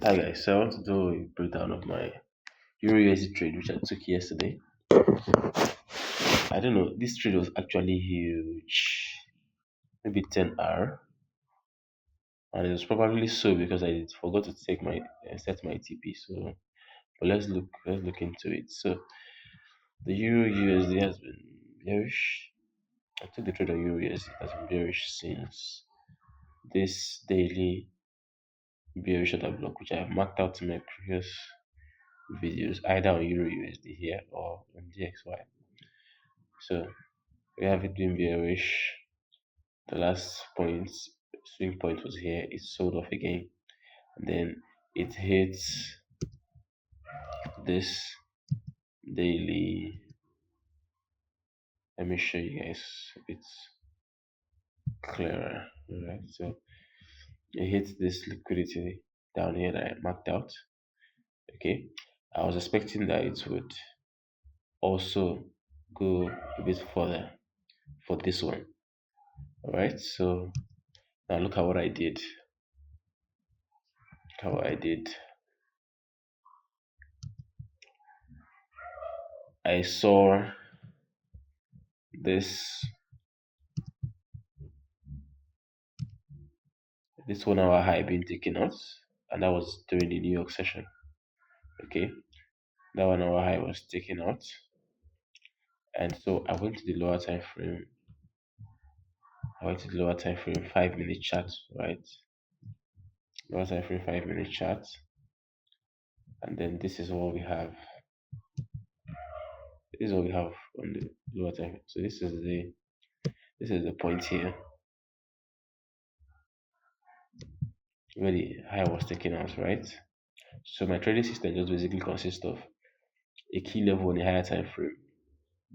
Hi guys, so I want to do a breakdown of my EURUSD trade which I took yesterday. I don't know, this trade was actually huge, maybe 10 hour, and it was probably so because I forgot to take my set my TP. So, but let's look into it. So the Euro USD has been bearish. I took the trade on Euro USD. It has been bearish since this daily bearish order block, which I have marked out in my previous videos, either on Euro USD here or on DXY. So we have it been bearish. The last point, swing point was here. It sold off again. And then it hits this daily. Let me show you guys a bit clearer. Alright, so it hits this liquidity down here that I marked out. Okay, I was expecting that it would also go a bit further for this one. Alright, so now look at what I did. Look at what I did. I saw this 1 hour high being taken out, and that was during the New York session. Okay, that 1 hour high was taken out, and so I went to the lower time frame. I went to the lower time frame 5 minute chart, right? Lower time frame 5 minute chart, and then this is what we have. This is what we have on the lower time. So this is the point here where the high was taken out, right? So my trading system just basically consists of a key level on the higher time frame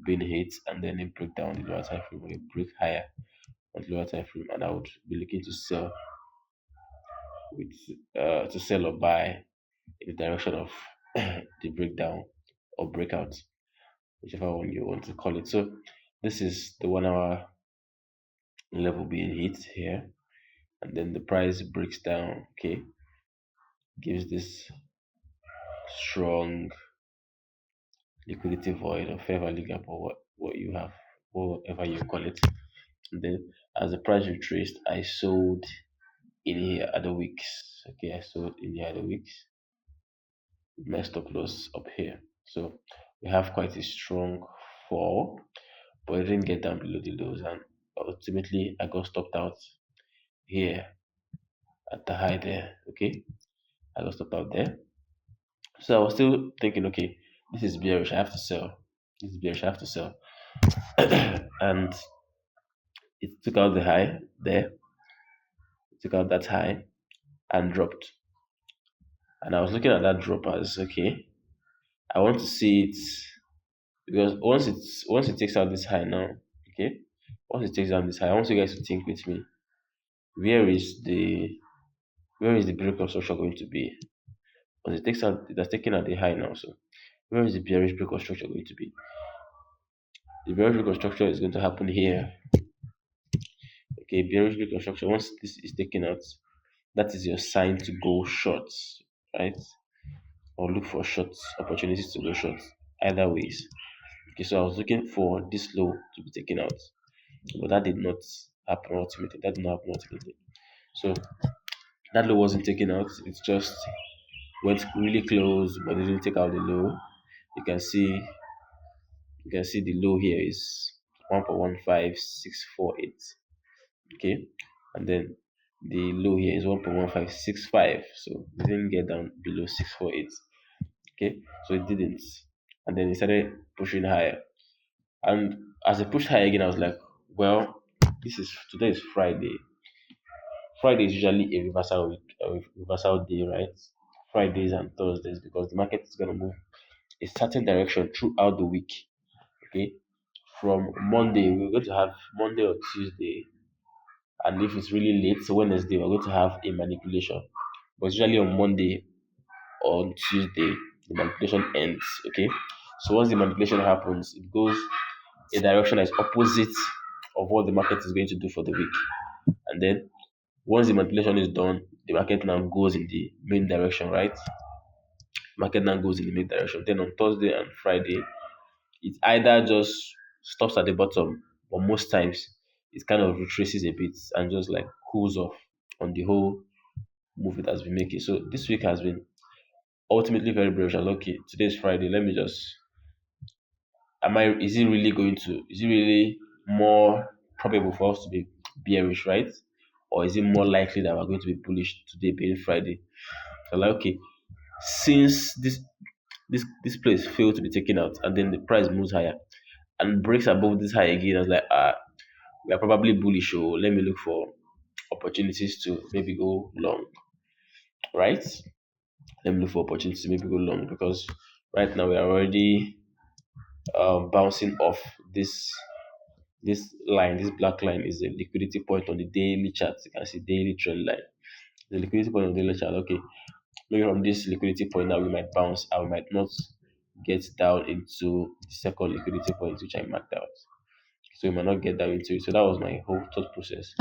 being hit, and then a breakdown the lower time frame or a break higher on the lower time frame, and I would be looking to sell with to sell or buy in the direction of the breakdown or breakout, whichever one you want to call it. So this is the 1 hour level being hit here, and then the price breaks down. Okay, gives this strong liquidity void or fair value gap, or what you have, whatever you call it. And then as the price retraced, I sold in here at the weeks. Okay, I sold in here at the weeks. My stop loss up here. So we have quite a strong fall, but it didn't get down below the lows, and ultimately I got stopped out here at the high there. Okay, I got stopped out there. So I was still thinking, okay, this is bearish, I have to sell. This is bearish, I have to sell. And it took out the high there, it took out that high and dropped. And I was looking at that drop as okay, I want to see it because once it takes out this high now, okay, once it takes down this high, I want you guys to think with me. Where is the breakup structure going to be? Once it has taken out the high now, so where is the bearish breakup structure going to be? The bearish breakup structure is going to happen here. Okay, bearish breakup structure. Once this is taken out, that is your sign to go short, right? Or look for short opportunities to go short. Either ways. Okay, so I was looking for this low to be taken out, but that did not happen ultimately. That did not happen ultimately. So that low wasn't taken out. It just went really close, but it didn't take out the low. You can see the low here is 1.15648. Okay, and then the low here is 1.1565. So it didn't get down below 648. Okay, so it didn't, and then it started pushing higher. And as I pushed higher again, I was like, well, today is Friday. Friday is usually a reversal week, a reversal day, right? Fridays and Thursdays, because the market is gonna move a certain direction throughout the week. Okay, from Monday we're going to have Monday or Tuesday, and if it's really late, so Wednesday we're going to have a manipulation. But usually on Monday or on Tuesday the manipulation ends. Okay, so once the manipulation happens, it goes a direction that is opposite of what the market is going to do for the week. And then once the manipulation is done, the market now goes in the main direction, right? Market now goes in the main direction. Then on Thursday and Friday, it either just stops at the bottom, or most times it kind of retraces a bit and just like cools off on the whole move it has been making. So this week has been ultimately very bearish. And okay, today is Friday. Let me just am I is it really going to is it really more probable for us to be bearish, right? Or is it more likely that we're going to be bullish today being Friday? So like okay, since this place failed to be taken out and then the price moves higher and breaks above this high again, I was like, we are probably bullish. So let me look for opportunities to maybe go long, right? Let me look for opportunities to maybe go long because right now we are already bouncing off this line. This black line is a liquidity point on the daily chart. You can see daily trend line. The liquidity point on the daily chart. Okay, maybe from this liquidity point now we might bounce and we might not get down into the second liquidity point which I marked out. So we might not get down into it. So that was my whole thought process.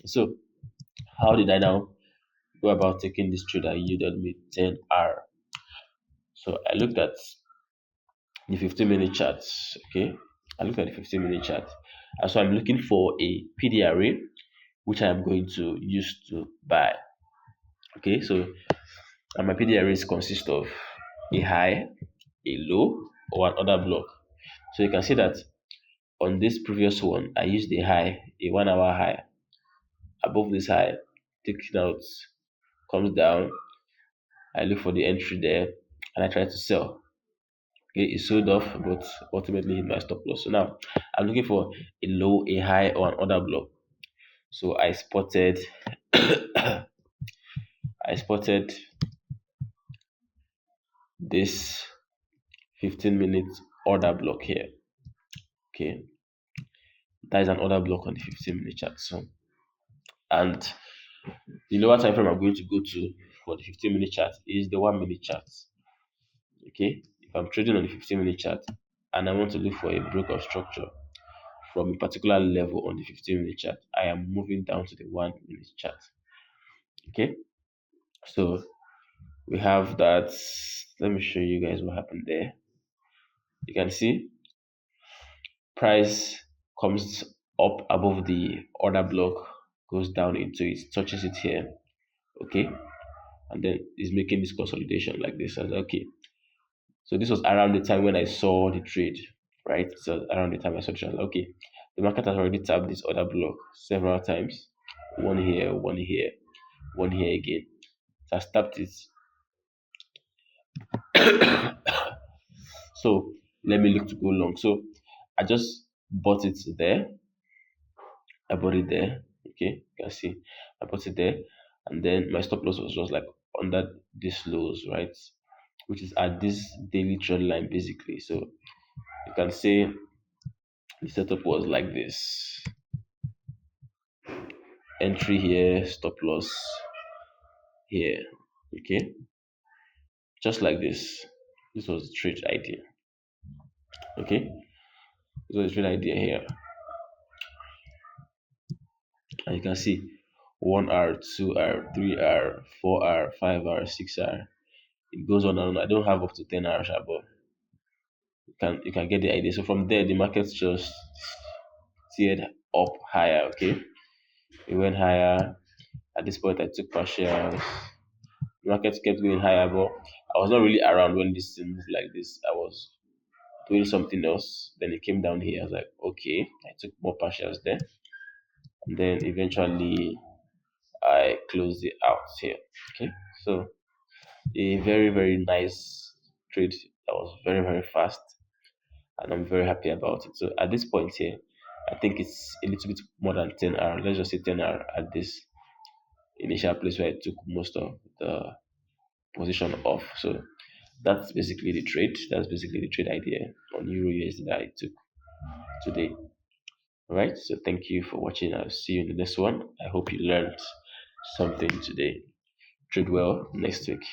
So how did I now go about taking this trade that yielded me 10R? So I looked at the 15-minute chart. Okay, I looked at the 15-minute chart. And so I'm looking for a PD array which I am going to use to buy. Okay, so and my PD arrays consist of a high, a low, or another block. So you can see that on this previous one, I used a high, a 1 hour high. Above this high, taking out, comes down. I look for the entry there and I try to sell. Okay, it sold off, but ultimately hit my stop loss. So now I'm looking for a low, a high, or another block. So I spotted I spotted this 15-minute order block here. Okay, that is an order block on the 15-minute chart. So and the lower time frame I'm going to go to for the 15-minute chart is the 1 minute chart. Okay, if I'm trading on the 15-minute chart and I want to look for a break of structure from a particular level on the 15-minute chart, I am moving down to the 1 minute chart. Okay, so we have that. Let me show you guys what happened there. You can see price comes up above the order block, goes down into it, touches it here. Okay, and then is making this consolidation like this. And okay, so this was around the time when I saw the trade, right? So around the time I saw the trade, okay, the market has already tapped this order block several times. One here, one here, one here again. So I tapped it. So let me look to go long. So I just bought it there. I bought it there. Okay, you can see I bought it there, and then my stop loss was just like under this lows, right? Which is at this daily trend line basically. So you can say the setup was like this: entry here, stop loss here. Okay, just like this. This was the trade idea. Okay, this was the trade idea here, and you can see 1 hour, 2 hour, 3 hour, 4 hour, 5 hour, 6 hour. It goes on and on. I don't have up to 10 hours, but you can get the idea. So from there, the market just steered up higher. Okay, it went higher. At this point, I took partials. The market kept going higher, but I was not really around when this thing moved like this. I was doing something else. Then it came down here. I was like, okay, I took more partials there, and then eventually I closed it out here. Okay, so a very nice trade that was very fast, and I'm very happy about it. So at this point here, I think it's a little bit more than 10 hours. Let's just say 10 hours at this initial place where I took most of the position off. So that's basically the trade. That's basically the trade idea on Euro USD that I took today. All right. So thank you for watching. I'll see you in the next one. I hope you learned something today. Trade well next week.